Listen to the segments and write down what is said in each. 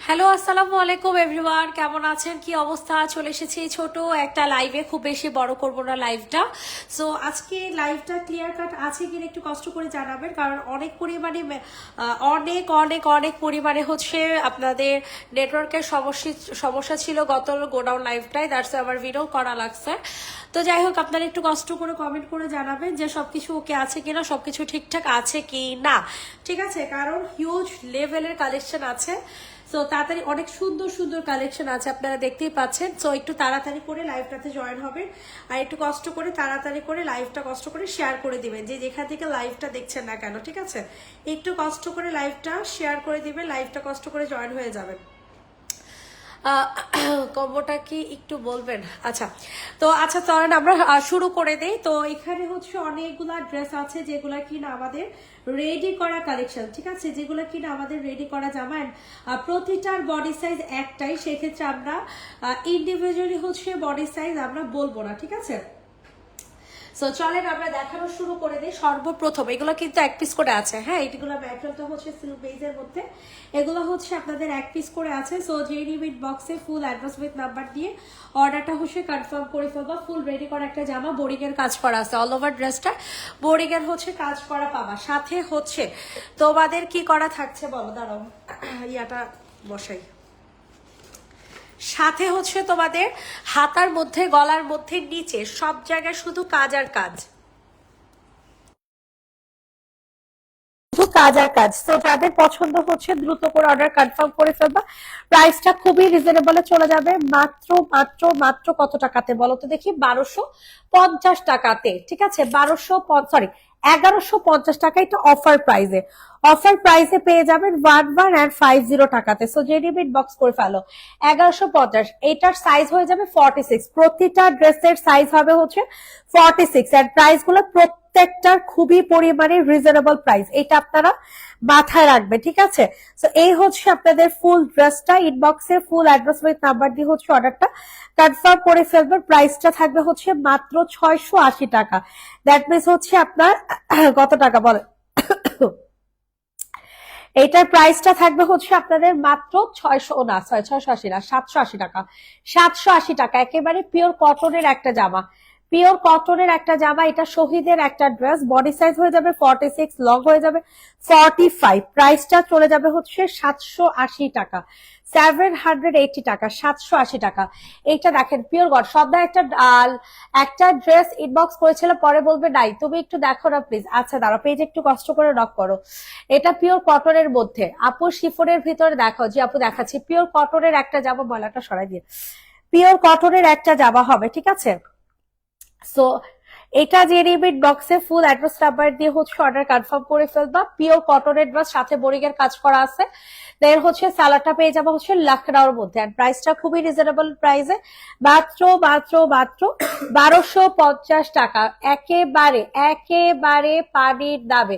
Hello, আসসালামু আলাইকুম everyone. কেমন আছেন, কি অবস্থা? চলে এসেছি ছোট একটা লাইভে, খুব বেশি বড় করব না লাইভটা। সো আজকে লাইভটা ক্লিয়ার কাট আছে কিনা একটু কষ্ট করে জানাবেন, কারণ অনেক পরিমাণে অনেক অনেক অনেক পরিমাণে হচ্ছে আপনাদের নেটওয়ার্কের সমস্যা ছিল গত গোডাউন লাইভটাই, দ্যাটস আমার ভিডিও করা লাগছে। তো যাই হোক, আপনারা একটু কষ্ট করে কমেন্ট করে জানাবেন যে সবকিছু ওকে আছে কিনা, সবকিছু ঠিকঠাক আছে কি না। ঠিক আছে, কারণ হিউজ লেভেলের কালেকশন আছে। সো তাড়াতাড়ি অনেক সুন্দর সুন্দর কালেকশন আছে, আপনারা দেখতেই পাচ্ছেন। সো একটু তাড়াতাড়ি করে লাইভটাতে জয়েন হবেন, আর একটু কষ্ট করে তাড়াতাড়ি করে লাইভটা কষ্ট করে শেয়ার করে দিবেন, যে যেখান থেকে লাইভটা দেখছেন না কেন। ঠিক আছে, একটু কষ্ট করে লাইভটা শেয়ার করে দিবেন, লাইভটা কষ্ট করে জয়েন হয়ে যাবেন। কম্বোটা কি একটু বলবেন? আচ্ছা, তো আচ্ছা চলেন আমরা শুরু করে দেই। তো এখানে হচ্ছে অনেকগুলা ড্রেস আছে যেগুলা কিনা আমাদের রেডি করা কালেকশন। ঠিক আছে, যেগুলো কিনা আমাদের রেডি করা জামা, প্রতিটার বডি সাইজ একটাই, সেক্ষেত্রে আমরা ইন্ডিভিজুয়ালি হচ্ছে বডি সাইজ আমরা বলবো না। ঠিক আছে, সো চলেন আমরা দেখানো শুরু করে দিই। সর্বপ্রথম এগুলো কিন্তু এক পিস করে আছে। হ্যাঁ, এগুলো ম্যাটেরিয়ালটা হচ্ছে সিল্ক বেজের মধ্যে, এগুলো হচ্ছে আপনাদের এক পিস করে আছে। সো জেডি উইথ বক্সে ফুল অ্যাড্রেস উইথ নাম্বার দিয়ে অর্ডারটা হচ্ছে কনফার্ম করে ফেলবা। ফুল রেডি করা একটা জামা, বোরিং এর কাজ করা আছে, অল ওভার ড্রেসটা বোরিং এর হচ্ছে কাজ করা পাবা। সাথে হচ্ছে তোমাদের কি করা থাকছে বলো, দাঁড়াও ইয়াটা বসাই। সাথে হচ্ছে তোমাদের হাতার মধ্যে, গলার মধ্যে, নিচে সব জায়গায় শুধু কাজ আর কাজ, শুধু কাজ আর কাজ। তো যাদের পছন্দ হচ্ছে দ্রুত করে অর্ডার কনফার্ম করে ফেলবা। প্রাইসটা খুবই রিজনেবলে চলে যাবে, মাত্র মাত্র মাত্র কত টাকাতে বলো তো দেখি? 1250 টাকাতে। ঠিক আছে, 1150 টাকা, এটা অফার প্রাইসে। অফার প্রাইসে পেয়ে যাবেন 1150 টাকাতে। সো জেডিবিট বক্স করে ফেলো 1150। এটার সাইজ হয়ে যাবে 46, প্রতিটা ড্রেসের সাইজ হবে হচ্ছে 46, এর প্রাইস গুলো প্রত্যেকটার খুবই পরিমাণে রিজনেবল প্রাইস, এটা আপনারা মাথায় রাখবে। ঠিক আছে, তো এই হচ্ছে আপনাদের ফুল ড্রেসটা। ইনবক্সে ফুল অ্যাড্রেস উইথ নাম্বার দিয়ে হচ্ছে অর্ডারটা কনফার্ম করে ফেলবেন। প্রাইসটা থাকবে হচ্ছে মাত্র 680 টাকা। দ্যাট মিনস হচ্ছে আপনার কত টাকা বলেন? এইটার প্রাইসটা থাকবে হচ্ছে আপনাদের মাত্র 600, না সরি 680 না, 780 টাকা। 780 টাকা, একেবারে পিওর কটনের একটা জামা, পিওর কটনের একটা জামা। এটা শহীদের একটা ড্রেস, বডি সাইজ হয়ে যাবে 46, লং হয়ে যাবে 45। প্রাইসটা চলে যাবে হচ্ছে 780 টাকা, 780 টাকা, 780 টাকা। এইটা দেখেন পিওর গড সবদা একটা ড্রেস ইনবক্স করেছিল, পরে বলবে নাই, তুমি একটু দেখো না প্লিজ। আচ্ছা দাঁড়াও, পেজে একটু কষ্ট করে নক করো। এটা পিওর কটনের মধ্যে, আপু শিফনের ভিতরে দেখাও। জি আপু দেখাচ্ছি, পিওর কটনের একটা জামা, ময়লাটা সরাই দিয়ে, পিওর কটনের একটা জামা হবে। ঠিক আছে, সো এটা যে রেডিমেড বক্সে ফুল অ্যাড্রেস নাম্বার দিয়ে হচ্ছে অর্ডার কনফার্ম করে ফেলবা। পিওর কটনের ড্রেস, সাথে বোরিং এর কাজ করা আছে। দেন হচ্ছে সালাডটা পেয়ে যাবো হচ্ছে লখনউর মধ্যে, আর প্রাইসটা খুবই রিজনেবল প্রাইসে, মাত্র মাত্র মাত্র 1250 টাকা। একেবারে একেবারে পানির দামে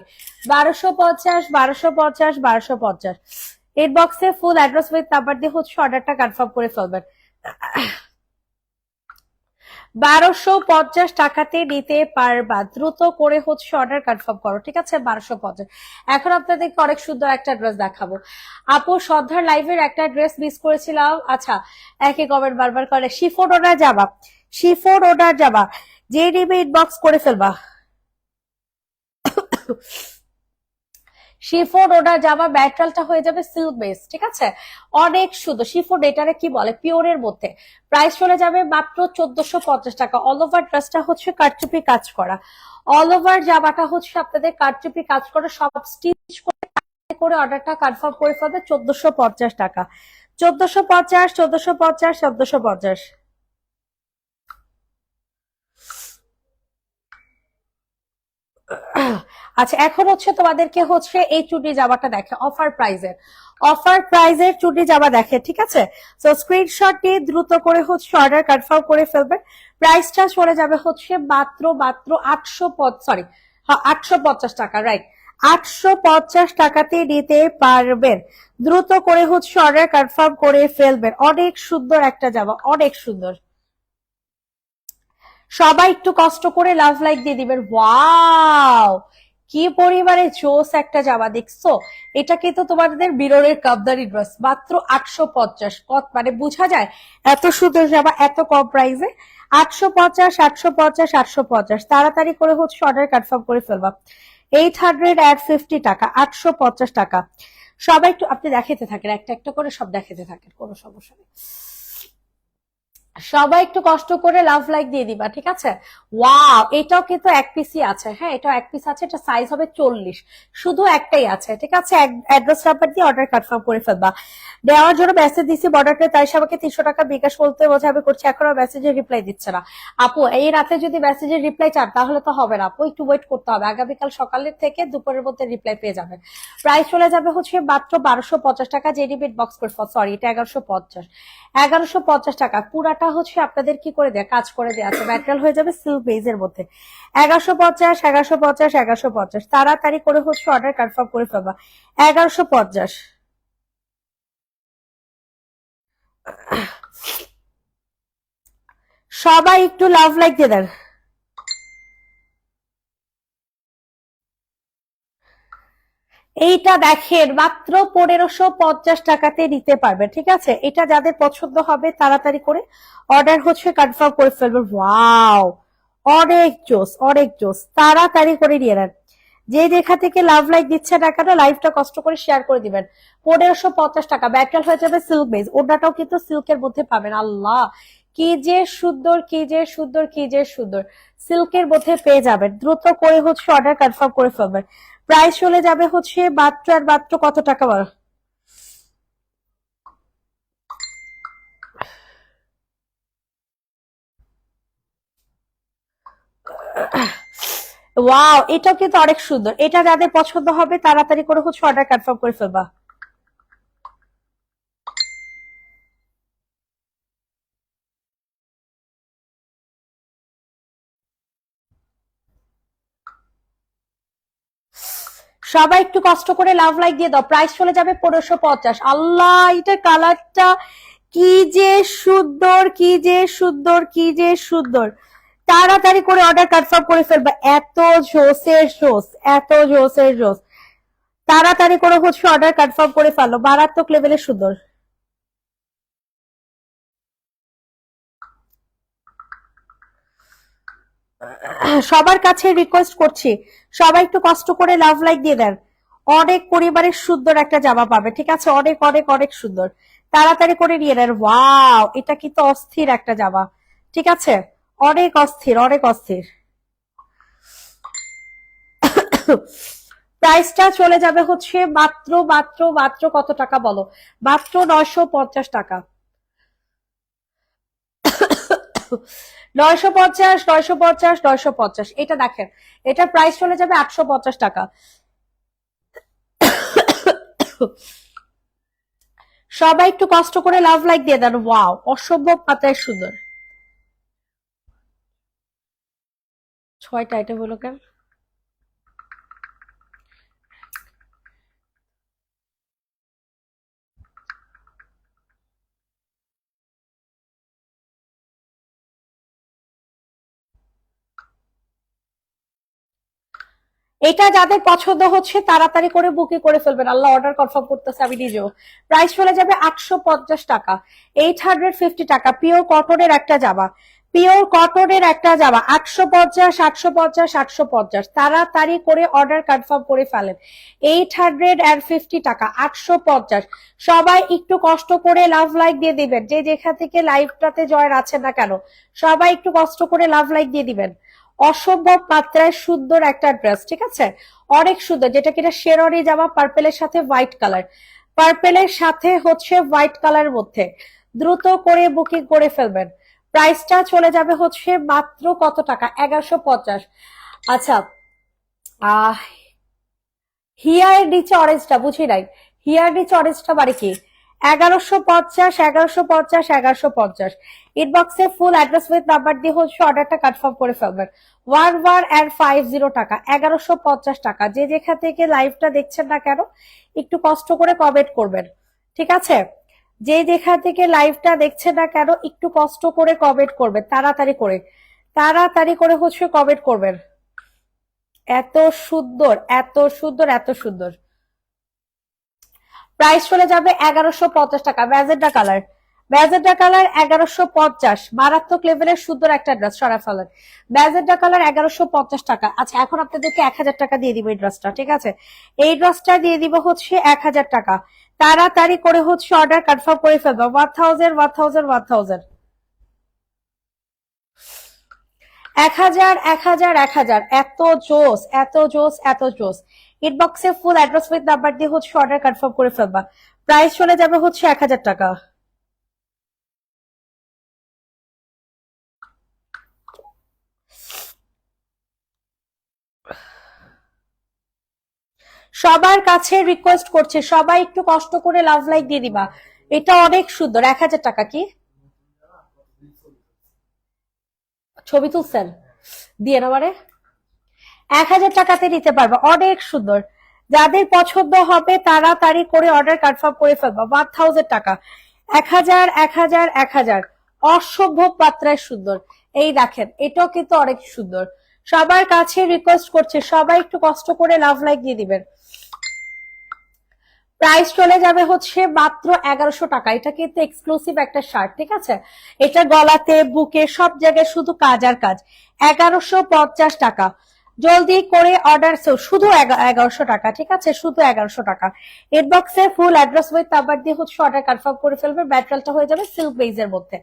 1250, 1250, 1250। ইনবক্সে ফুল অ্যাড্রেস উইথ নাম্বার দিয়ে হচ্ছে অর্ডারটা কনফার্ম করে ফেলবেন। 1250 টাকাতে নিতে পারবা, দ্রুত করে হচ্ছে অর্ডার কনফার্ম করো। ঠিক আছে, 1250। এখন আপনাদেরকে অনেক সুন্দর একটা ড্রেস দেখাবো। আপু সন্ধ্যার লাইভের একটা ড্রেস মিস করেছিলাম। আচ্ছা, একই কমেন্ট বারবার করে। শিফন ওনার যাবা, শিফন ওনার যাবা, যে নেবে ইনবক্স করে ফেলবা। শিফন ওনার জামা ম্যাটেরিয়ালটা হয়ে যাবে সিল্ক বেস। ঠিক আছে, অনেক সুন্দর শিফন, এটারে কি বলে পিওরের মধ্যে। প্রাইস চলে যাবে মাত্র 1450 টাকা। অল ওভার ড্রেসটা হচ্ছে কারচুপি কাজ করা, অল ওভার জামাটা হচ্ছে আপনাদের কারচুপি কাজ করা, সব স্টিচ করে অর্ডারটা কনফার্ম করে ফেলবে 1450 টাকা। 1450, 1450, 1450। আচ্ছা, এখন হচ্ছে তোমাদেরকে হচ্ছে এই চুড়ি জামাটা দেখে অফার প্রাইজের, অফার প্রাইজের চুড়ি জামা দেখে। ঠিক আছে, তো স্ক্রিনশট নিয়ে দ্রুত করে হচ্ছে অর্ডার কনফার্ম করে ফেলবেন। প্রাইসটা চলে যাবে হচ্ছে মাত্র মাত্র 800, সরি হ্যাঁ 850 টাকা, রাইট। 850 টাকাতে নিতে পারবেন, দ্রুত করে হচ্ছে অর্ডার কনফার্ম করে ফেলবেন। অনেক সুন্দর একটা জামা, অনেক সুন্দর। সবাই একটু কষ্ট করে লাভ লাইক দিয়ে দিবেন। ওয়াও, কি পরিমাণে জোস একটা জামা দেখছো, এটা কিন্তু তোমাদের বিরলের কাবদারি ড্রেস, মাত্র 850। মানে বোঝা যায় এত সুন্দর জামা এত কম প্রাইসে। 850, 850, 850, তাড়াতাড়ি করে হচ্ছে অর্ডার কনফার্ম করে ফেলবা। 850 টাকা, 850 টাকা। সবাই একটু আপনি দেখাতে থাকেন, একটা একটা করে সব দেখাতে থাকেন, কোনো সমস্যা নেই। সবাই একটু কষ্ট করে লাভ লাইক দিয়ে দিবা, ঠিক আছে। ওয়াও, এটাও কিন্তু এক পিসই আছে, হ্যাঁ এটাও এক পিস আছে, এটা সাইজ হবে 40, শুধু একটাই আছে, ঠিক আছে। অ্যাড্রেস নাম্বার দিয়ে অর্ডার কনফার্ম করে ফেলবা। দেওয়ার জন্য মেসেজ দিছি বর্ডারটা, তাই আমাকে 300 টাকা বিকাশ বলতে বোঝা আমি করছি, এখনো মেসেজের রিপ্লাই দিচ্ছে না। আপু এই রাতে যদি মেসেজের রিপ্লাই চান তাহলে তো হবে না আপু, একটু ওয়েট করতে হবে, আগামীকাল সকালের থেকে দুপুরের মধ্যে রিপ্লাই পেয়ে যাবেন। প্রাইস চলে যাবে হচ্ছে মাত্র 1250 টাকা, জেডিবিট বক্স করে, সরি এটা 1150, 1150 টাকা। পুরাটা হচ্ছে আপনাদের কি করে দেয়া, কাজ করে দেওয়া আছে, ম্যাটেরিয়াল হয়ে যাবে সিল্ক বেজের মধ্যে। 1150, 1150, 1150, তাড়াতাড়ি করে হচ্ছে অর্ডার কনফার্ম করে ফেলবা। 1150। সবাই একটু লাভ লাইক দিয়ে দেন। এইটা দেখেন মাত্র 1550 টাকাতে নিতে পারবেন, ঠিক আছে। এটা যাদের পছন্দ হবে তাড়াতাড়ি করে অর্ডার হচ্ছে কনফার্ম করে ফেলবেন। ওয়াও, অনেক জোস, অনেক জোস, তাড়াতাড়ি করে নিয়ে নেন। যে যেখান থেকে লাভ লাইক দিচ্ছে না কেন, লাইভটা কষ্ট করে শেয়ার করে দিবেন। 1550 টাকা, ব্যাটাল হয়ে যাবে সিল্ক বেজ, ওটাটাও কিন্তু সিল্কের মধ্যে পাবেন। আল্লাহ, কি যে সুন্দর, কি যে সুন্দর, কি যে সুন্দর, সিল্কের মধ্যে পেয়ে যাবেন। দ্রুত করে হচ্ছে অর্ডার কনফার্ম করে ফেলবেন। প্রাইস চলে যাবে হচ্ছে মাত্র আর মাত্র কত টাকা বলো। ওয়াও, এটাও কিন্তু অনেক সুন্দর, এটা যাদের পছন্দ হবে তাড়াতাড়ি করে হচ্ছে অর্ডার কনফার্ম করে ফেলবা। সবাই একটু কষ্ট করে লাভ লাইক দিয়ে দাও। প্রাইস চলে যাবে 1550। আল্লাহ, এটা কালারটা কি যে সুন্দর, কি যে সুন্দর, কি যে সুন্দর, তাড়াতাড়ি করে অর্ডার কনফার্ম করে ফেলবা। এত জোসের জোস, এত জোসের জোস, তাড়াতাড়ি করে হচ্ছে অর্ডার কনফার্ম করে ফেলো, মারাত্মক লেভেলের সুন্দর। সবার কাছে রিকোয়েস্ট করছি, সবাই একটু কষ্ট করে লাভ লাইক দিয়ে দেন। অনেক পরিবারের সুন্দর একটা জামা পাবে, ঠিক আছে, অনেক অনেক অনেক সুন্দর, তাড়াতাড়ি করে নিয়ে নেন। ওয়াও, এটা কিন্তু অস্থির একটা জামা, ঠিক আছে, অনেক অস্থির, অনেক অস্থির। প্রাইসটা চলে যাবে হচ্ছে মাত্র মাত্র মাত্র কত টাকা বলো, মাত্র 950 টাকা। 950, 950, 950, এটা দেখেন, এটা প্রাইস চলে যাবে 850 টাকা। সবাই একটু কষ্ট করে লাভ লাইক দিয়ে দেন। ওয়াও, অসম্ভব মাত্রায় সুন্দর। 6টা আইটেম হলো কেন? এটা যাদের পছন্দ হচ্ছে তাড়াতাড়ি করে বুকিং করে ফেলবেন। আল্লাহ, অর্ডার কনফার্ম করতেছে আমি নিজেও। প্রাইস চলে যাবে 850 টাকা, 850 টাকা। পিওর কটনের একটা জামা, পিওর কটনের একটা জামা, 850, 850, 850, তাড়াতাড়ি করে অর্ডার কনফার্ম করে ফেলেন। 850 টাকা, 850। সবাই একটু কষ্ট করে লাভ লাইক দিয়ে দিবেন, যে যেখান থেকে লাইভটাতে জয়েন আছেন না কেন, সবাই একটু কষ্ট করে লাভ লাইক দিয়ে দিবেন। অসম্ভব মাত্রায় সুন্দর একটা ড্রেস, ঠিক আছে, অনেক সুন্দর, যেটা কিনা শেরওয়ানি জামা, পার্পেলের সাথে হোয়াইট কালার, পার্পেলের সাথে হচ্ছে হোয়াইট কালারের মধ্যে। দ্রুত করে বুকিং করে ফেলবেন। প্রাইসটা চলে যাবে হচ্ছে মাত্র কত টাকা, 1150। আচ্ছা, আহ হিয়ার নিচে অরেঞ্জটা বুঝি নাই, হিয়ার নিচে অরেঞ্জটা মানে কি? 1150, 1150, 1150। ইনবক্সে ফুল অ্যাড্রেস উইথ নাম্বার দিয়ে হচ্ছে অর্ডারটা কনফার্ম করে ফেলবেন। 1150 টাকা, 1150 টাকা। যে যেখান থেকে লাইভটা দেখছেন না কেন একটু কষ্ট করে কমেন্ট করবেন, ঠিক আছে। যে যেখান থেকে লাইভটা দেখছেন না কেন একটু কষ্ট করে কমেন্ট করবেন, তাড়াতাড়ি করে, তাড়াতাড়ি করে হচ্ছে কমেন্ট করবেন। এত সুন্দর, এত সুন্দর, এত সুন্দর। প্রাইস চলে যাবে 1150 টাকা। ম্যাজেন্টা কালার, ম্যাজেন্টা কালার 1150, মারাত্মক লেভেলের সুন্দর একটা ড্রেস, সরা ফেলেন। ম্যাজেন্টা কালার 1150 টাকা। আচ্ছা, এখন আপনাদেরকে 1000 টাকা দিয়ে দিব এই ড্রেসটা, ঠিক আছে? এই ড্রেসটা দিয়ে দিব হচ্ছে 1000 টাকা। তাড়াতাড়ি করে হচ্ছে অর্ডার কনফার্ম করে ফেলবো। 1000, 1000, 1000, 1000, 1000, 1000। এত জোস, এত জোস, এত জোস। ইনবক্সে ফুল অ্যাড্রেস উইথ নাম্বার দিয়ে হচ্ছে অর্ডার কনফার্ম করে ফেলবা। প্রাইস চলে যাবে হচ্ছে 1000 টাকা। সবার কাছে রিকোয়েস্ট করছে, সবাই একটু কষ্ট করে লাভ লাইক দিয়ে দিবা। এটা অনেক সুন্দর। 1000 টাকা। কি ছবি তুলছেন? দিয়ে না মানে 1000 টাকাতে নিতে পারবা, অনেক সুন্দর। যাদের পছন্দ হবে তাড়াতাড়ি করে অর্ডার কনফার্ম করে ফেলবা। 1000 টাকা। 1000, 1000, 1000। অসম্ভব মাত্রায় সুন্দর। এই দেখেন, এটাও কিন্তু অনেক সুন্দর। সবার কাছে রিকোয়েস্ট করছে, সবাই একটু কষ্ট করে লাভ লাইক দিয়ে দিবেন। প্রাইস চলে যাবে হচ্ছে মাত্র 1100 টাকা। এটা কিন্তু এক্সক্লুসিভ একটা শার্ট, ঠিক আছে? এটা গলাতে, বুকে, সব জায়গায় শুধু কাজ আর কাজ। 1150 টাকা। জলদি করে অর্ডার, শুধু 1100 টাকা, ঠিক আছে? শুধু 1100 টাকা। ইনবক্সে ফুল অ্যাড্রেস উইথ নাম্বার দিয়ে হচ্ছে অর্ডার কনফার্ম করে ফেলবে। ম্যাটেরিয়ালটা হয়ে যাবে সিল্ক বেইজের মধ্যে।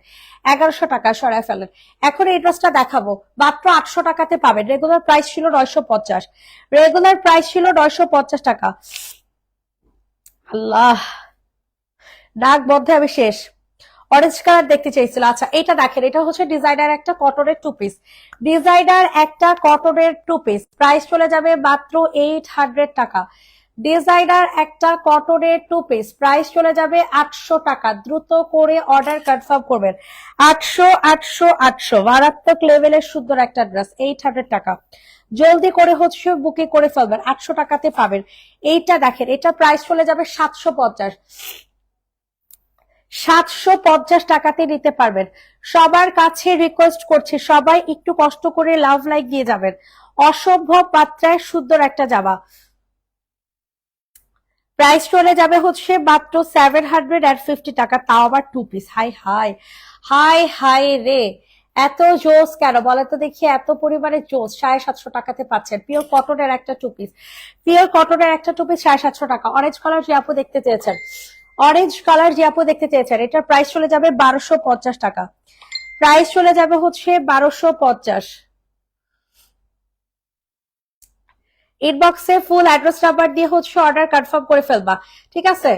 1100 টাকা সরায় ফেলেন। এখন এই ড্রেসটা দেখাবো, মাত্র 800 টাকাতে পাবেন। রেগুলার প্রাইস ছিল 950, রেগুলার প্রাইস ছিল 950 টাকা। আল্লাহ, নাক বন্ধে আমি শেষ। অরেঞ্জ কালার দেখতে চাইছিল। আচ্ছা, এটা দেখেন, এটা হচ্ছে ডিজাইনার একটা কটনের টু পিস। ডিজাইনার একটা কটনের টু পিস। প্রাইস চলে যাবে মাত্র 800 টাকা। ডিজাইনার একটা কটনের টু পিস, প্রাইস চলে যাবে 800 টাকা। দ্রুত করে অর্ডার কনফার্ম করবেন। 800, 800, 800। মারাত্মক লেভেলের সুন্দর একটা ড্রেস, 800 টাকা। জলদি করে হচ্ছে বুকিং করে ফেলবেন, 800 টাকাতে পাবেন। এইটা দেখেন, এটা প্রাইস চলে যাবে 750, 750 টাকাতে নিতে পারবেন। সবার কাছে রিকোয়েস্ট করছি, সবাই একটু কষ্ট করে লাভ লাইক দিয়ে যাবেন। অসম্ভব মাত্রায় সুন্দর একটা জামা। প্রাইস চলে যাবে হচ্ছে মাত্র 750 টাকা, তাও আবার টু পিস। হাই হাই, হাই হাই রে। এত জোস কেন বলে তো দেখি, এত পরিমাণে জোস। 750 টাকাতে পাচ্ছেন পিওর কটনের একটা টু পিস। পিওর কটনের একটা টু পিস 750 টাকা। অরেঞ্জ কালার যে আপু দেখতে চেয়েছেন, অরেঞ্জ কালার যে আপু দেখতে চেয়েছেন, এটার প্রাইস চলে যাবে 1250 টাকা। প্রাইস চলে যাবে হচ্ছে 1250। ইনবক্সে ফুল অ্যাড্রেস নাম্বার দিয়ে হচ্ছে অর্ডার কনফার্ম করে ফেলবা, ঠিক আছে?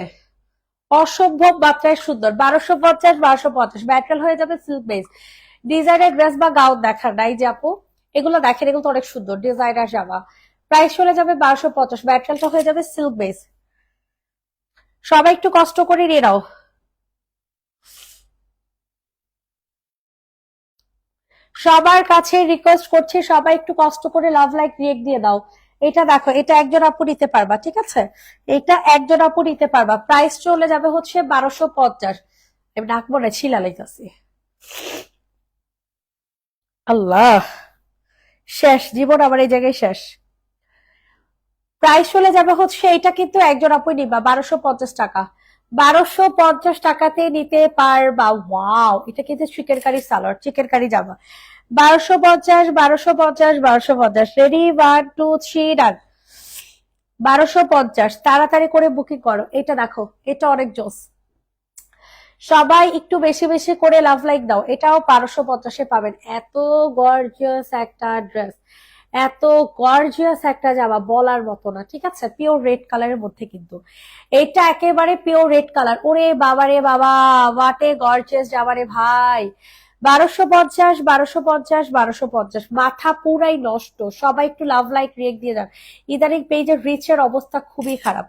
অসম্ভব মাত্রায় সুন্দর। 1250, 1250। ম্যাটেরিয়াল হয়ে যাবে সিল্ক বেস। ডিজাইনের ড্রেস বা গাউন দেখার নাই যে আপু, এগুলো দেখেন, এগুলো তো অনেক সুন্দর ডিজাইনার জামা। প্রাইস চলে যাবে 1250। ম্যাটেরিয়ালটা হয়ে যাবে সিল্ক বেস। সবাই একটু কষ্ট করে নিয়ে নাও। সবার কাছে রিকোয়েস্ট করছি, সবাই একটু কষ্ট করে লাভ লাইক রিয়েক্ট দিয়ে দাও। এটা দেখো, এটা একজন আপু নিতে পারবা, ঠিক আছে? এটা একজন আপু নিতে পারবা। প্রাইস চলে যাবে হচ্ছে 1250। আমি নাক মনে ছিলা লাইতাছি। আল্লাহ, শেষ জীবন আমার এই জায়গায় শেষ। প্রাইস চলে যাবে হচ্ছে, এটা কিন্তু একজন আপু নিবা 1250 টাকা। 1250 টাকাতে নিতে পারবা। ওয়াও, এটা কিন্তু চিকেন কারি সালোয়ার, চিকেন কারি জামা। 1250, 1250, 1250। Ready, 1, 2, 3, done. 1250। তাড়াতাড়ি করে বুকিং করো। এটা দেখো, এটা অনেক জোস। সবাই একটু বেশি বেশি করে লাভ লাইক দাও। এটাও 1250-এ পাবেন। এত গর্জিয়াস একটা ড্রেস, এত গর্জিয়াস একটা জামা, বলার মতো না, ঠিক আছে? পিওর রেড কালারের মধ্যে কিন্তু এটা একেবারে পিওর রেড কালার। ওরে বাবা রে বাবা, ওয়াটে গর্জিয়াস জামা রে ভাই। 1250, 1250, 1250। মাথা পুরাই নষ্ট। সবাই একটু লাভ লাইক রিয়েক্ট দিয়ে যান। ইদানিং পেজের রিচের অবস্থা খুবই খারাপ।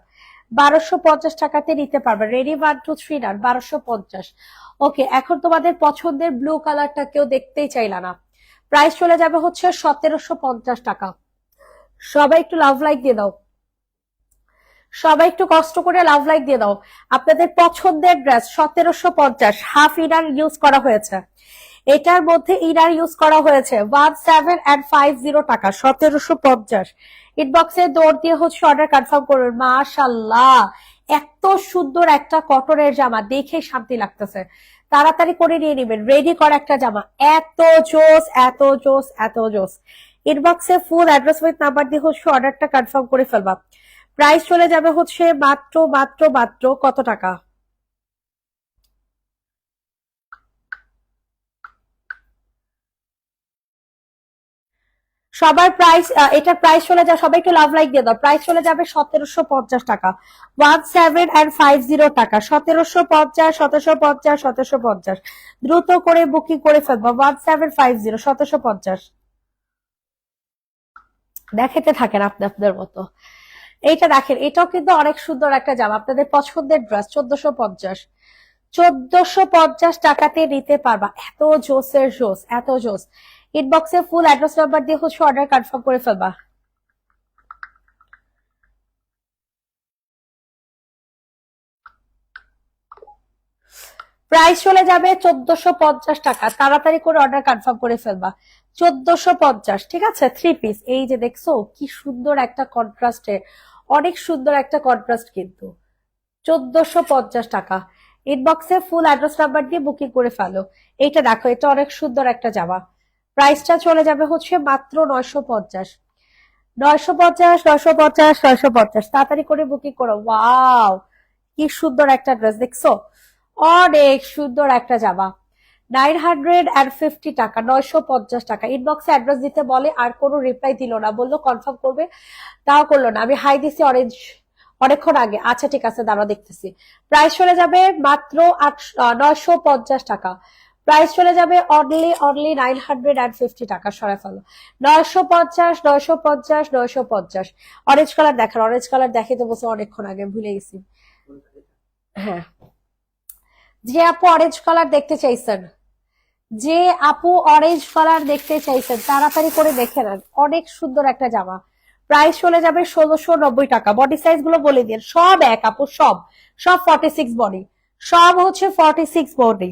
1250 টাকাতে নিতে পারবে। Ready, 1, 2, 3, done. 1250। ওকে, এখন তোমাদের পছন্দের ব্লু কালারটা কেউ দেখতেই চাইলা না। প্রাইস চলে যাবে হচ্ছে 1750 টাকা। সবাই একটু লাভ লাইক দিয়ে দাও। সবাই একটু কষ্ট করে লাভ লাইক দিয়ে দাও। আপনাদের পছন্দের ড্রেস 1750, হাফ ইনার ইউজ করা হয়েছে। এটার মধ্যে ইনার ইউজ করা হয়েছে 1750 টাকা 1750। ইনবক্সে দৌড় দিয়ে হচ্ছে অর্ডার কনফার্ম করুন। মাশাল্লাহ, এত সুন্দর একটা কটনের জামা, দেখে শান্তি লাগতেছে। তাড়াতাড়ি করে নিয়ে নেবেন, রেডি করা একটা জামা, এত জোস এত জোস এত জোস। ইনবক্সে ফুল অ্যাড্রেস উইথ নাম্বার দিয়ে হচ্ছে অর্ডারটা কনফার্ম করে ফেলবা। প্রাইস চলে যাবে হচ্ছে মাত্র মাত্র মাত্র কত টাকা? সবার প্রাইস, এটা প্রাইস চলে যাবে, সবাই একটু লাভ লাইক দিয়ে দাও। প্রাইস চলে যাবে 1750 টাকা, 1750 টাকা, 1750, 1750, 1750। দ্রুত করে বুকিং করে ফেলবো, 1750, 1750। দেখাতে থাকেন আপনি আপনাদের মতো। এইটা দেখেন, এটাও কিন্তু অনেক সুন্দর একটা জামা, আপনাদের পছন্দের ড্রেস। 1450, 1450 টাকাতে নিতে পারবা। এত জোসের জোস, এত জোস। ইনবক্সে ফুল অ্যাড্রেস নাম্বার দিয়ে হচ্ছে অর্ডার কনফার্ম করে ফেলবা। প্রাইস চলে যাবে 1450 টাকা, তাড়াতাড়ি করে অর্ডার কনফার্ম করে ফেলবা। 1450, ঠিক আছে। থ্রি পিস, এই যে দেখছো কি সুন্দর একটা কন্ট্রাস্টে, অনেক সুন্দর একটা কন্ট্রাস্ট কিন্তু। 1450 টাকা। ইনবক্সে ফুল অ্যাড্রেস নাম্বার দিয়ে বুকিং করে ফেলো। এইটা দেখো, এটা অনেক সুন্দর একটা জামা। প্রাইসটা চলে যাবে হচ্ছে মাত্র 950, 950, 950, 950। তাড়াতাড়ি করে বুকিং করো। ওয়াও, কি সুন্দর একটা ড্রেস দেখছো, অনেক সুন্দর একটা জামা। 950 টাকা, 950 টাকা। ইনবক্সে অ্যাড্রেস দিতে বলে, আর কোনো রিপ্লাই দিল না, বললো কনফার্ম করবে, তাও করলো না। আমি হাই দিছি অরেঞ্জ অনেকক্ষণ আগে। আচ্ছা ঠিক আছে, দাঁড়া দেখতেছি। প্রাইস চলে যাবে মাত্র 950 টাকা। প্রাইস চলে যাবে অনলি অনলি 950 টাকা। সরাই ফেলো। 950, 950, 950। অরেঞ্জ কালার দেখান, অরেঞ্জ কালার দেখাতে বসে অনেকক্ষণ আগে, ভুলে গেছি। হ্যাঁ, যে আপু অরেঞ্জ কালার দেখতে চাইছেন, যে আপু অরেঞ্জ কালার দেখতে চাইছেন, তাড়াতাড়ি করে দেখে নেন, অনেক সুন্দর একটা জামা। প্রাইস চলে যাবে 1690 টাকা। বডি সাইজ গুলো বলে দিন, সব এক আপু, সব সব 46 বডি, সব হচ্ছে 46 বডি।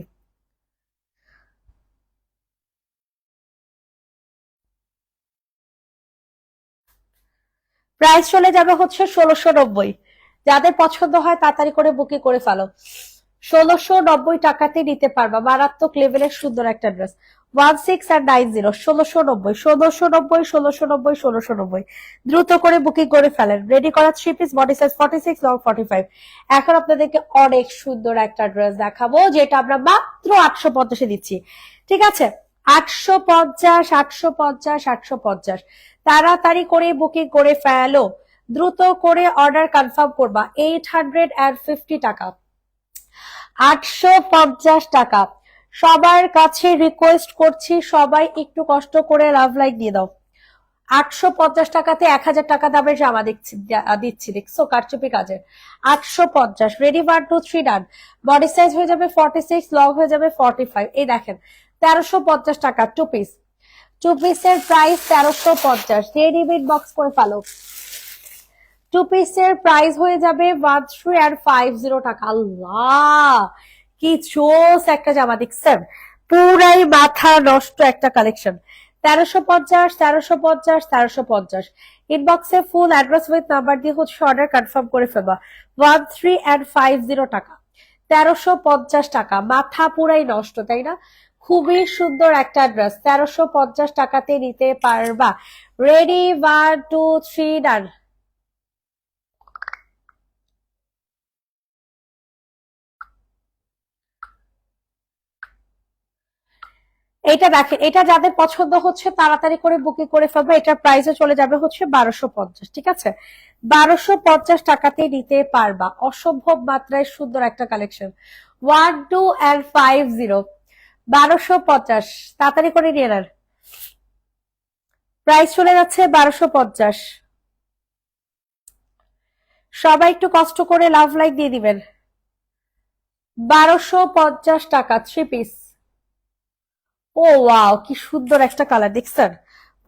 প্রাইস চলে যাবে হচ্ছে 1690। যাদের পছন্দ হয় তাড়াতাড়ি করে বুকিং করে ফেলো। 1690 টাকাতে নিতে পারবা মারাত্মক লেভেলের সুন্দর একটা ড্রেস। 1690, 1690, 1690, 1690, 1690। দ্রুত করে বুকিং করে ফেলেন। রেডি করা three piece, body size 46, long 45। এখন আপনাদেরকে অনেক সুন্দর একটা ড্রেস দেখাবো, যেটা আমরা মাত্র 850-এ দিচ্ছি, ঠিক আছে। 850, 850, 850। তাড়াতাড়ি করে বুকিং করে ফেলো, দ্রুত করে অর্ডার কনফার্ম করবা। 850 টাকা, 850 টাকা। সবার কাছে রিকোয়েস্ট করছি, সবাই একটু কষ্ট করে লাভ লাইক দিয়ে দাও। 850 টাকাতে 1000 টাকা দামের জামা দিচ্ছি, দেখছো কারচুপি কাজের। 850, রেডি 1 2 3 ডান। বডি সাইজ হয়ে যাবে 46, লং হয়ে যাবে 45। এই দেখেন, 1350 টাকা টু পিস। টু পিসের প্রাইস 1350। রেডিমেড বক্স করে ফেলো। টু পিসের প্রাইস হয়ে যাবে 1350 টাকা। আল্লাহ, কি চোস একটা জামা দেখছেন, পুরাই মাথা নষ্ট একটা কালেকশন। 1350, 1350, 1350। ইনবক্সে ফুল অ্যাড্রেস উইথ নাম্বার দিয়ে হচ্ছে অর্ডার কনফার্ম করে ফেলবা। 1350 টাকা, 1350 টাকা। মাথা পুরাই নষ্ট, তাই না? খুবই সুন্দর একটা ড্রেস, 1350 টাকাতে নিতে পারবা। রেডি 1 2 3 ডান। এটা দেখেন, এটা যাদের পছন্দ হচ্ছে তাড়াতাড়ি করে বুকিং করে ফেলবে। এটার প্রাইসে চলে যাবে হচ্ছে 1250, ঠিক আছে। 1250 টাকাতে নিতে পারবা। অসম্ভব মাত্রায় সুন্দর একটা কালেকশন। 1250, 1250। তাড়াতাড়ি করে নিয়ে নেন, প্রাইস চলে যাচ্ছে 1250। সবাই একটু কষ্ট করে লাভ লাইক দিয়ে দিবেন। 1250 টাকা থ্রি পিস। ও ওয়াও, কি সুন্দর একটা কালার দেখছেন,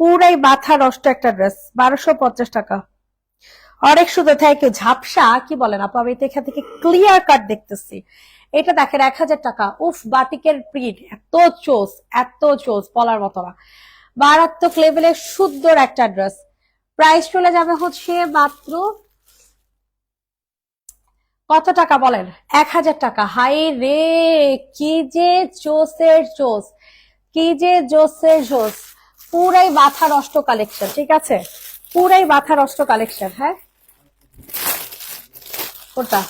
পুরাই মাথা নষ্ট একটা ড্রেস। 1250 টাকা, অনেক সুন্দর। Thank you. ঝাপসা কি বলেন আপু, আমি তো এখান থেকে ক্লিয়ার কাট দেখতেছি। এটা দেখেন 1000 টাকা। উফ, বাটিকের প্রিন্ট এত চোস বলার মতো না, মারাত্মক লেভেলের সুন্দর একটা ড্রেস। প্রাইস চলে যাবে হচ্ছে মাত্র কত টাকা বলেন? 1000 টাকা। হাই রে, কি যে জোসের জোস, কি যে জোসের জোস, পুরাই মাথা নষ্ট কালেকশন, ঠিক আছে, পুরাই মাথা নষ্ট কালেকশন। হ্যাঁ, কোনটা?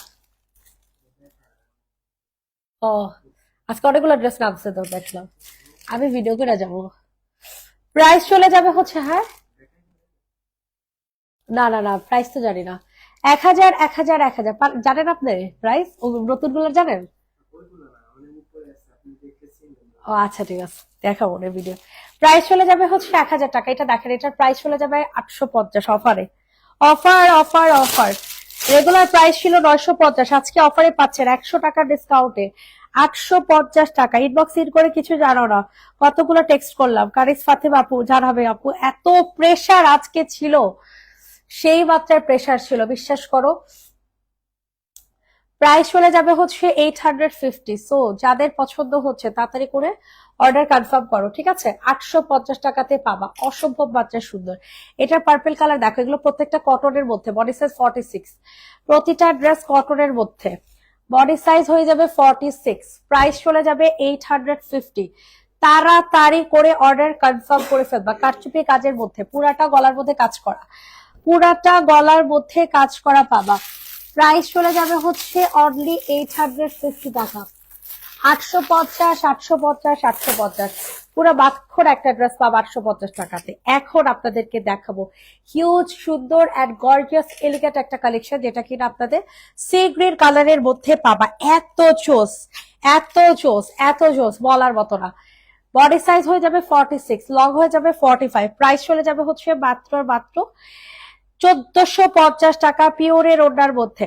ও, আজকে অনেকগুলো ড্রেস নামছে তো দেখলাম, আমি ভিডিও করে যাবো। প্রাইস চলে যাবে হচ্ছে, হ্যাঁ, না প্রাইস তো জানি না। 1000, 1000, 1000 জানেন আপনি প্রাইস? নতুন গুলো জানেন? ও আচ্ছা, ঠিক আছে, দেখাবো না ভিডিও। প্রাইস চলে যাবে হচ্ছে 1000 টাকা। এটা দেখেন, এটার প্রাইস চলে যাবে 850 অফারে। অফার রেগুলার প্রাইস ছিল 950, আজকে অফারে পাচ্ছেন 100 টাকা ডিসকাউন্টে 850 টাকা। ইনবক্স ইন করে কিছু জানো না, কতগুলো টেক্সট করলাম, কারিস ফাতেমা আপু জানাবে আপু, এত প্রেসার আজকে ছিল, সেই মাত্রার প্রেসার ছিল, বিশ্বাস করো। প্রাইস চলে যাবে হচ্ছে 850। সো যাদের পছন্দ হচ্ছে তাড়াতাড়ি করে অর্ডার কনফার্ম করো, ঠিক আছে? 850 টাকাতে পাবা, অসম্ভব মাত্রায় সুন্দর। এটার পার্পেল কালার দেখো, এগুলো প্রত্যেকটা কটনের মধ্যে, বডি সাইজ 46, প্রতিটা ড্রেস কটনের মধ্যে, বডি সাইজ হয়ে যাবে 46। প্রাইস চলে যাবে 850। তাড়াতাড়ি করে অর্ডার কনফার্ম করে ফেলবা। কারচুপি কাজের মধ্যে, পুরাটা গলার মধ্যে কাজ করা, পুরাটা গলার মধ্যে কাজ করা পাবা। প্রাইস চলে যাবে হচ্ছে অনলি 850 টাকা। 850, 850, 850, পুরো বাক্ষর একটা ড্রেস পাবো 850 টাকাতে। এখন আপনাদেরকে দেখাবো হিউজ সুন্দর অ্যান্ড গর্জিয়াস এলিগেন্ট একটা কালেকশন, যেটা কিনা আপনাদের সি গ্রিন কালারের মধ্যে পাবা। এত চোস, এত জোস বলার মতো না। বডি সাইজ হয়ে যাবে 46, লং হয়ে যাবে 45। প্রাইস চলে যাবে হচ্ছে মাত্র 1450 টাকা। পিওরের ওড়নার মধ্যে,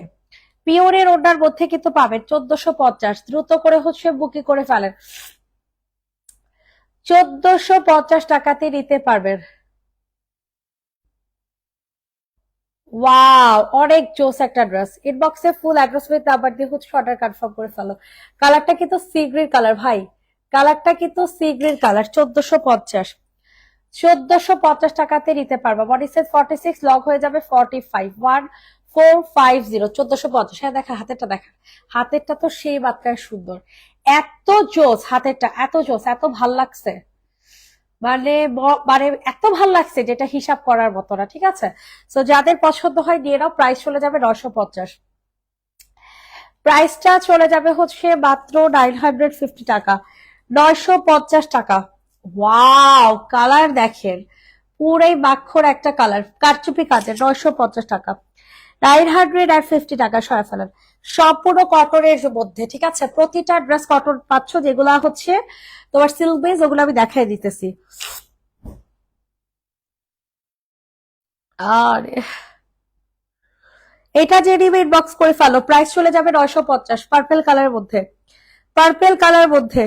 পিওরের ওড়নার মধ্যে কিন্তু পাবেন 1450। দ্রুত করে হচ্ছে বুকিং করে ফেলেন, 1450 টাকাতে নিতে পারবেন। ওয়াও, অনেক জোস একটা ড্রেস। ইনবক্সে ফুল অ্যাড্রেস উইথ নাম্বার দিয়ে হচ্ছে অর্ডার কনফার্ম করে ফেলো। কালারটা কিন্তু সি গ্রিন কালার ভাই, কালারটা কিন্তু সি গ্রিন কালার। 1450, 1450 টাকাতে নিতে পারবা। বডি সাইজ 46, লং হয়ে যাবে 45, 1450, 1450। হ্যাঁ দেখা, হাতেরটা দেখা, হাতেরটা তো সেই মাত্রায় সুন্দর, এত জোস হাতেরটা, এত জোস, এত ভাল লাগছে, মানে মানে এত ভাল লাগছে যেটা হিসাব করার মতো না, ঠিক আছে? তো যাদের পছন্দ হয় নিয়ে নাও। প্রাইস চলে যাবে 950, প্রাইসটা চলে যাবে হচ্ছে মাত্র 950 টাকা। 950 টাকা। ওয়াও, কালার দেখেন, পুরাই বাক্ষর একটা কালার, কারচুপি কাজের। 950 টাকা, 950 টাকা সরাই ফেলেন। সম্পূর্ণ কটনের মধ্যে, ঠিক আছে, প্রতিটা ড্রেস কটন পাচ্ছ, যেগুলা হচ্ছে তোমার সিল্ক বেস, ওগুলো আমি দেখাই দিতেছি। আর এটা যে নিবে ইনবক্স করে ফেলো। প্রাইস চলে যাবে 950, পার্পেল কালারের মধ্যে, পার্পেল কালার মধ্যে।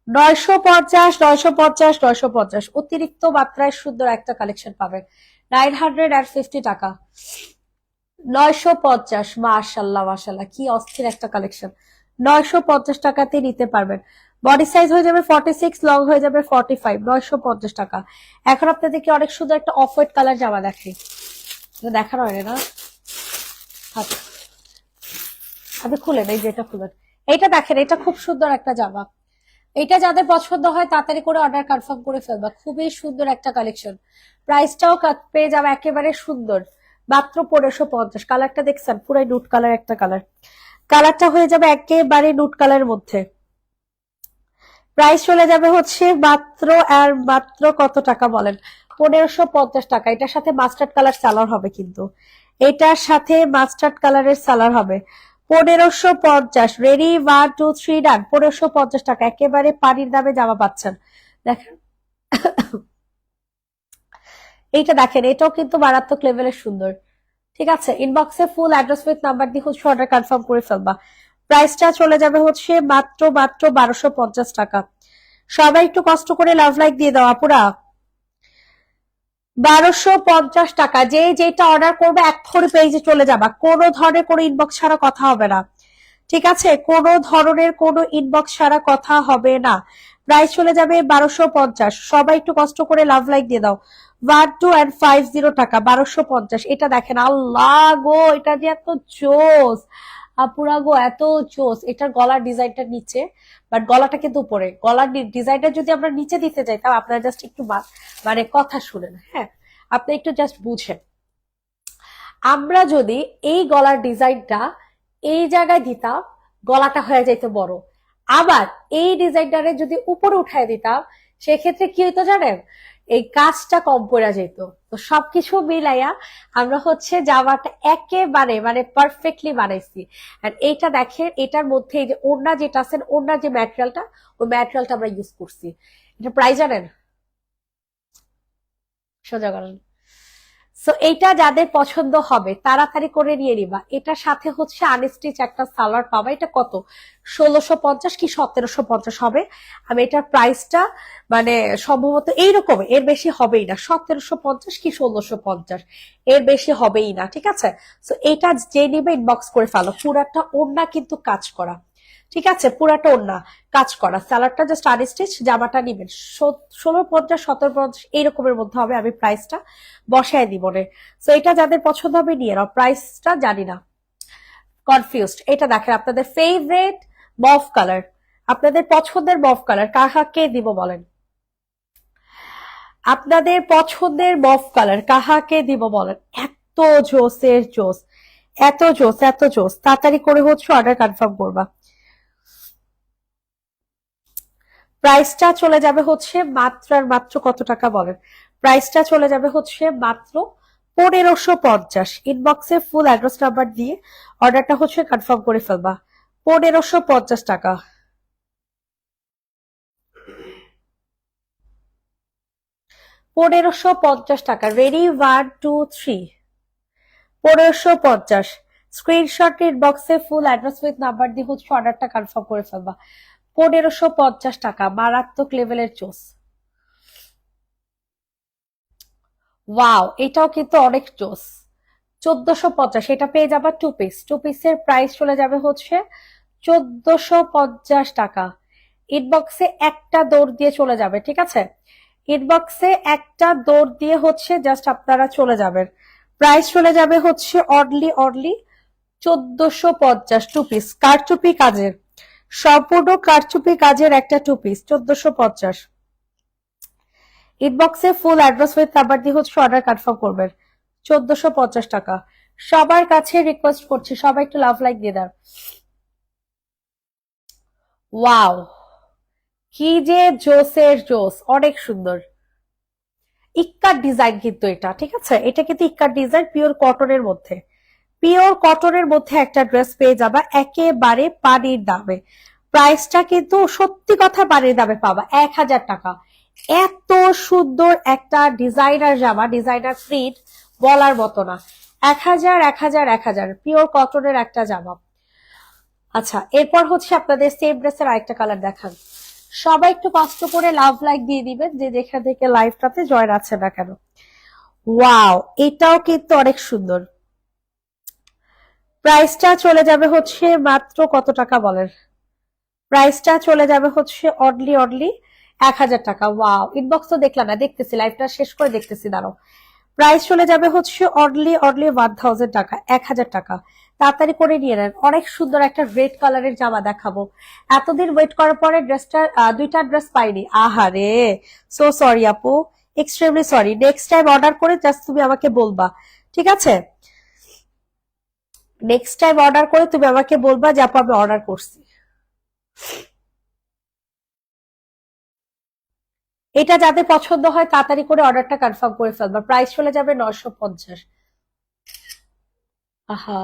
950, 950, 950, অতিরিক্ত মাত্রায় সুন্দর একটা কালেকশন পাবেন। 950 টাকা, 950। মাশাল্লাহ মাশাল্লাহ, কি অস্থির একটা কালেকশন। 950 টাকাতে নিতে পারবেন। বডি সাইজ হয়ে যাবে 46, লং হয়ে যাবে 45, 950 টাকা। এখন আপনাদেরকে অনেক সুন্দর একটা অফ হোয়াইট কালার জামা দেখি, দেখানো হয় না, থাক, আপনি খুলেন, এই যে এটা খুলেন, এইটা দেখেন, এটা খুব সুন্দর একটা জামা। এটা যাদের পছন্দ হয় তাড়াতাড়ি করে অর্ডার কনফার্ম করে ফেলবা, খুবই সুন্দর একটা কালেকশন। প্রাইসটাও পেয়ে যাবে একেবারে সুন্দর, মাত্র 1550। কালারটা দেখছেন, পুরাই নুট কালার একটা কালার, কালারটা হয়ে যাবে একেবারে নুট কালারের মধ্যে। প্রাইস চলে যাবে হচ্ছে মাত্র আর মাত্র কত টাকা বলেন? 1550 টাকা। এটার সাথে মাস্টার্ড কালার সালোয়ার হবে, কিন্তু এটার সাথে মাস্টার্ড কালারের সালোয়ার হবে। 1550, রেডি 1 2 3 ডান। 1550 টাকা, একেবারে পানির দামে জামা পাচ্ছেন। দেখেন, এইটা দেখেন, এটাও কিন্তু মারাত্মক লেভেলের সুন্দর, ঠিক আছে? ইনবক্সে ফুল অ্যাড্রেস উইথ নাম্বার দিয়ে হচ্ছে অর্ডার কনফার্ম করে ফেলবা। প্রাইসটা চলে যাবে হচ্ছে মাত্র 1250 টাকা। সবাই একটু কষ্ট করে লাভ লাইক দিয়ে দাও আপুরা, 1250 টাকা। যে যেটা অর্ডার করবে এক্ষুনি পেজে চলে যাবা, কোনো ধরনের কোনো ইনবক্স ছাড়া কথা হবে না, ঠিক আছে? কোনো ধরনের কোনো ইনবক্স ছাড়া কথা হবে না। প্রাইস চলে যাবে 1250। সবাই একটু কষ্ট করে লাভ লাইক দিয়ে দাও। 1250 টাকা, 1250। এটা দেখেন, আল্লাহ গো, এটা যে এত জোস আপুরা গো, এত জোস। এটার গলার ডিজাইনটা নিচে, বাট গলাটা কিন্তু উপরে। গলার ডিজাইনটা যদি আমরা নিচে দিতে যাই, তাহলে আপনারা জাস্ট একটু মানে কথা শুনেন, হ্যাঁ, আপনি একটু জাস্ট বুঝেন। আমরা যদি এই গলার ডিজাইনটা এই জায়গায় দিতাম, গলাটা হয়ে যাইতো বড়। আবার এই ডিজাইনটারে যদি উপরে উঠায় দিতাম, সেক্ষেত্রে কি হইতো জানেন? এই কাজটা কম পড়া যেত। তো সবকিছু মিলাইয়া আমরা হচ্ছে জামাটা একেবারে মানে পারফেক্টলি বানাইছি। আর এইটা দেখেন, এটার মধ্যে এই যে ওড়না যেটা আছে, ওড়নার যে ম্যাটেরিয়ালটা, ওই ম্যাটেরিয়ালটা আমরা ইউজ করছি। এটা প্রাইস জানেন? সোজা করেন। সো এইটা যাদের পছন্দ হবে তাড়াতাড়ি করে নিয়ে নিবা। এটার সাথে হচ্ছে আনস্টিচ একটা সালোয়ার পাবা। এটা কত? 1650 কি 1750 হবে। আমি এটার প্রাইসটা মানে সম্ভবত এইরকম, এর বেশি হবেই না। 1750 কি 1650, এর বেশি হবেই না, ঠিক আছে? সো এটা যে নিবে ইনবক্স করে ফেলো। পুরাটা ওড়না কিন্তু কাজ করা, ঠিক আছে? পুরাটা ওড়না কাজ করা। সালোয়ারটা জাস্ট আনস্টিচ, জামাটা নিবেন 1650 1750 এইরকমের মধ্যে হবে। আমি প্রাইসটা বসায় দিব রে। সো এটা যাদের পছন্দ হবে নিয়ে নাও। প্রাইসটা জানি না, কনফিউজড। এটা দেখেন, আপনাদের ফেভারিট মভ কালার, আপনাদের পছন্দের মভ কালার কাহাকে দিব বলেন? আপনাদের পছন্দের মভ কালার কাহাকে দিব বলেন? এত জোসের জোস, এত জোস, এত জোস। তাড়াতাড়ি করে হচ্ছে অর্ডার কনফার্ম করবা। প্রাইসটা চলে যাবে হচ্ছে মাত্র আর মাত্র কত টাকা বলেন? প্রাইসটা চলে যাবে হচ্ছে মাত্র 1550। ইনবক্সে ফুল অ্যাড্রেস নাম্বার দিয়ে অর্ডারটা হচ্ছে কনফার্ম করে ফেলবা। 1550 টাকা। 1550 টাকা। রেডি, 1 2 3। 1550। স্ক্রিনশট ইনবক্সে ফুল অ্যাড্রেস উইথ নাম্বার দিয়ে হচ্ছে অর্ডারটা কনফার্ম করে ফেলবা। 1550 টাকা, মারাত্মক লেভেলের জোস। ওয়াও, এটাও কিন্তু অনেক জোস। 1450, এটা পেয়ে যাবা টু পিস। টু পিসের প্রাইস চলে যাবে হচ্ছে 1450 টাকা। ইনবক্সে একটা দৌড় দিয়ে চলে যাবে, ঠিক আছে? ইনবক্সে একটা দৌড় দিয়ে হচ্ছে জাস্ট আপনারা চলে যাবেন। প্রাইস চলে যাবে হচ্ছে অনলি অনলি 1450। টু পিস কারচুপি কাজের, সম্পূর্ণ কারচুপি কাজের একটা টু পিস, 1450। ইনবক্সে ফুল অ্যাড্রেস উইথ নাম্বার দিয়ে হচ্ছে অর্ডার কনফার্ম করবেন। 1450 টাকা। সবার কাছে রিকোয়েস্ট করছি, সবাই একটু লাভ লাইক দিয়ে দেন। ওয়াও, কি যে জোসের জোস, অনেক সুন্দর। ইক্কার ডিজাইন কিন্তু এটা, ঠিক আছে? এটা কিন্তু ইক্কার ডিজাইন, পিওর কটনের মধ্যে। পিওর কটনের মধ্যে একটা ড্রেস পেয়ে যাবা একেবারে পানির দামে। প্রাইসটা কিন্তু সত্যি কথা পানির দামে পাবা, 1000 টাকা। এত সুন্দর একটা ডিজাইনার জামা, ডিজাইনার প্রিন্ট, বলার মতো না। 1000 1000 1000, পিওর কটনের একটা জামা। আচ্ছা, এরপর হচ্ছে আপনাদের সেম ড্রেসের আরেকটা কালার দেখান। সবাই একটু কষ্ট করে লাভ লাইক দিয়ে দিবেন যে যেখান থেকে লাইভটাতে জয়েন আছে না কেন। ওয়াও, এটাও কিন্তু অনেক সুন্দর। প্রাইসটা চলে যাবে হচ্ছে মাত্র কত টাকা বলেন? প্রাইসটা চলে যাবে হচ্ছে অনলি অনলি 1000 টাকা। ওয়াও, ইনবক্স তো দেখলাম না, দেখতেছি, লাইভটা শেষ করে দেখতেছি, দাঁড়াও। প্রাইস চলে যাবে হচ্ছে অনলি অনলি 1000 টাকা, 1000 টাকা। তাড়াতাড়ি করে নিয়ে নেন। অনেক সুন্দর একটা রেড কালারের জামা দেখাবো। এতদিন ওয়েট করার পরে ড্রেসটা, দুইটা ড্রেস পাইনি, আহারে। সো সরি আপু, extremely sorry. Next time order করে জাস্ট তুমি আমাকে বলবা, ঠিক আছে? নেক্সট টাইম অর্ডার করে তুমি আমাকে বলবা যে আপু আমি অর্ডার করছি। এটা যাদের পছন্দ হয় তাড়াতাড়ি করে অর্ডারটা কনফার্ম করে ফেলবা। প্রাইস চলে যাবে 950। আহা,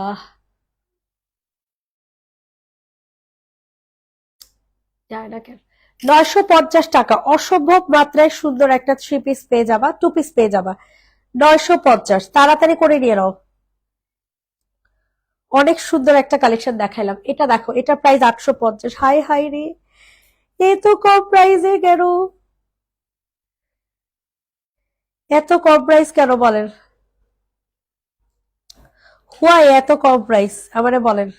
যায় না কেন? 950 টাকা, অসম্ভব মাত্রায় সুন্দর একটা থ্রি পিস পেয়ে যাবা, টু পিস পেয়ে যাবা। 950, তাড়াতাড়ি করে নিয়ে নাও। অনেক সুন্দর একটা কালেকশন দেখাইলাম। এটা দেখো, এটা প্রাইস 850। হাই হাই রে, এ তো কম প্রাইসে কেন? এত কম প্রাইস কেন বলেন? হোয়াই এত কম প্রাইস আমারে বলেন,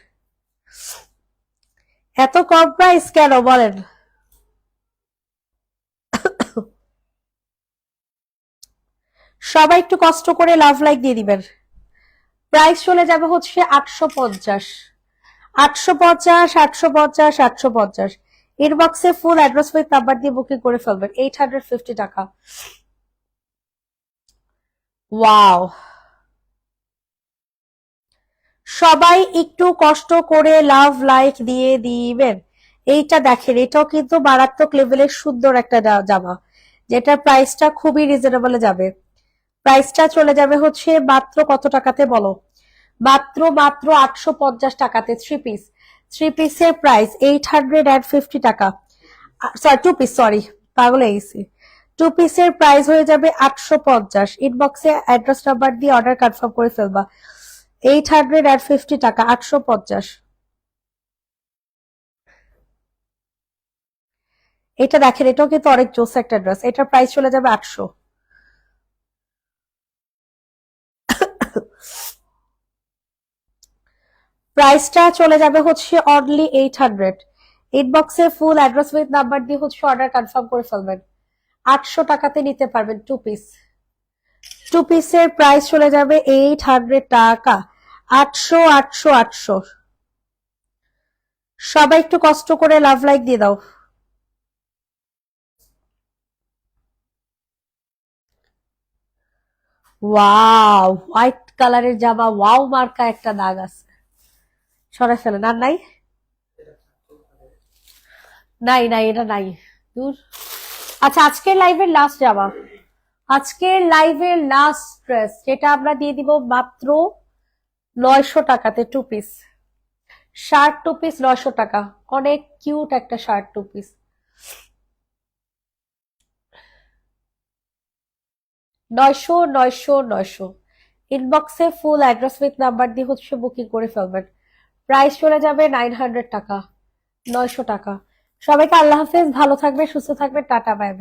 এত কম প্রাইস কেন বলেন? সবাই একটু কষ্ট করে লাভ লাইক দিয়ে দিবেন। প্রাইস চলে যাবে হচ্ছে 850, 850, 850, 850। ইনবক্সে ফুল অ্যাড্রেস উইথ নাম্বার দিয়ে বুকিং করে ফেলবেন, 850 টাকা। ওয়াও, সবাই একটু কষ্ট করে লাভ লাইক দিয়ে দিবেন। এইটা দেখেন, এটাও কিন্তু মারাত্মক লেভেলের সুন্দর একটা জামা, যেটার প্রাইসটা খুবই রিজনেবলে যাবে। প্রাইসটা চলে যাবে হচ্ছে মাত্র কত টাকাতে বলো? মাত্র মাত্র 850 টাকাতে থ্রি পিস। থ্রি পিসের প্রাইস 850 টাকা। সরি, টু পিস, সরি, পাগল হয়ে গেছি। টু পিসের প্রাইস হয়ে যাবে 850। ইনবক্সে অ্যাড্রেস নাম্বার দিয়ে অর্ডার কনফার্ম করে ফেলবা। 850 টাকা, 850। এটা দেখেন, এটাও কিন্তু অনেক জোস একটা ড্রেস, এটার প্রাইস চলে যাবে 800। প্রাইসটা চলে যাবে হচ্ছে অনলি 800। ইনবক্সে ফুল অ্যাড্রেস উইথ নাম্বার দিয়ে হচ্ছে অর্ডার কনফার্ম করে ফেলবেন। 800 টাকাতে নিতে পারবেন টু পিস। টু পিসের প্রাইস চলে যাবে 800 টাকা। 800, 800, 800। সবাই একটু কষ্ট করে লাভ লাইক দিয়ে দাও। ওয়াও, হোয়াইট কালারের জামা, ওয়াও মার্কা একটা দাগ আছে, সরাই ফেলেন। আর নাই? নাই নাই, এটা নাই, দূর। আচ্ছা, আজকের লাইভের লাস্ট জামা, আজকের লাইভের লাস্ট ড্রেস, যেটা আমরা দিয়ে দিব মাত্র 900 টাকাতে two piece. Shirt two piece 900 টাকা, অনেক কিউট একটা শার্ট টু পিস। 900, 900, 900। ইনবক্সে ফুল অ্যাড্রেস উইথ নাম্বার দিয়ে হচ্ছে বুকিং করে ফেলবেন। প্রাইস চলে যাবে 900 টাকা, 900 টাকা। সবাইকে আল্লাহ হাফেজ, ভালো থাকবে, সুস্থ থাকবে, টাটা, বাই বাই।